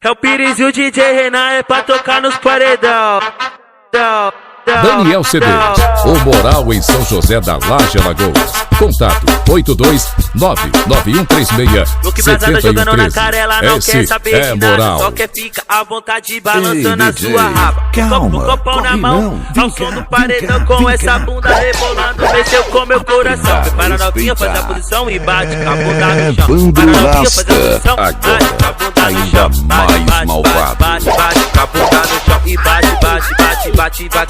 É o Pires e o DJ Renan, é pra tocar nos paredão. Daniel CDs, o Moral em São José da Laje, Alagoas. Contato 82991367113. Jogando na cara, ela não quer saber é de nada, moral. só quer ficar à vontade balançando a sua raba. Calma, Copão na mão, ao som do paredão, com essa bunda rebolando, mexeu com meu coração. Prepara novinha, faz a posição e bate com a bunda no chão. Para novinha, faz a posição, bate com a bunda no chão. mais malvado. Bate com a bunda no chão e bate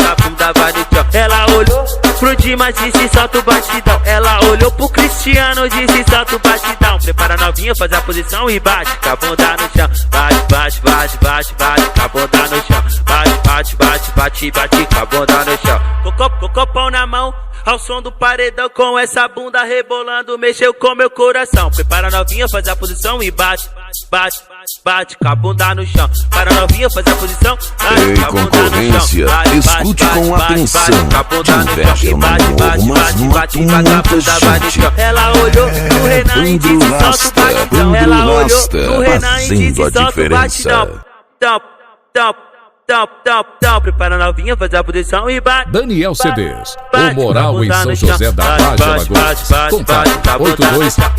a bunda, vai no chão. Ela olhou pro Dimas, disse solta o batidão. Ela olhou pro Cristiano, disse solta o batidão. Prepara novinha, faz a posição e bate com a bunda no chão. Bate com a bunda no chão. Bate com a bunda no chão. Copão na mão, ao som do paredão, com essa bunda rebolando, mexeu com meu coração. Prepara novinha, faz a posição e bate com a bunda no chão. Para novinha, faz a posição, Ei, concorrência, escute com atenção. Te inveja eu não morro, mas mato muita gente. Ela olhou pro Renan e disse solta o batidão. Ela olhou pro Renan e disse solta o batidão. Prepara novinha, faz a posição e bate. Daniel CDs, o Moral em São José da Laje, Alagoas. Contato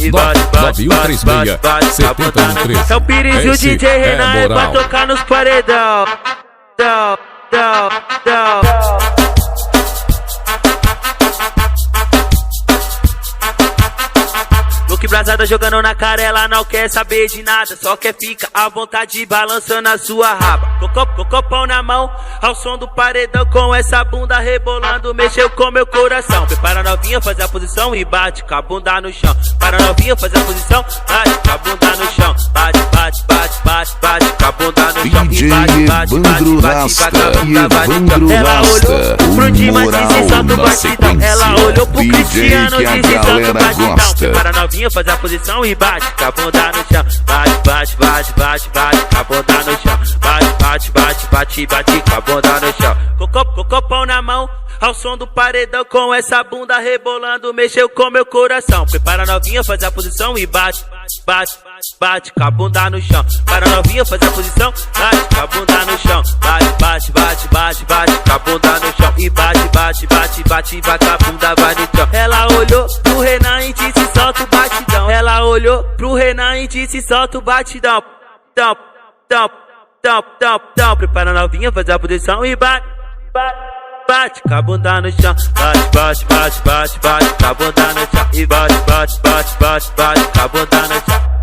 82991367113. É o Pires e o DJ Renan, é pra tocar nos paredão. Look brasada jogando na cara, ela não quer saber de nada, só quer ficar à vontade balançando a sua raba. Copão na mão, ao som do paredão, com essa bunda rebolando, mexeu com meu coração. Prepara novinha, faz a posição e bate com a bunda no chão. Para novinha, faz a posição, bate com a bunda no chão. Bate com a bunda no chão. DJ Evandro Rasta, Ela olhou pro Dimas, disse solta o batidão. Ela olhou pro Cristiano, disse solta o batidão. Prepara novinha, faz a posição e bate com a bunda no chão. Bate com a bunda no chão. Bate com a bunda no chão. Copão na mão, ao som do paredão, com essa bunda rebolando, mexeu com meu coração. Prepara novinha, faz a posição e bate com a bunda no chão. Para novinha, faz a posição, bate com a bunda no chão. Bate com a bunda no chão e bate com a bunda, vai no chão. Ela olhou pro Renan e disse solta o batidão. Ela olhou pro Renan e disse solta o batidão. Prepara novinha, faz a posição e bate com a bunda no chão. Bate com a bunda no chão e bate com a bunda no chão.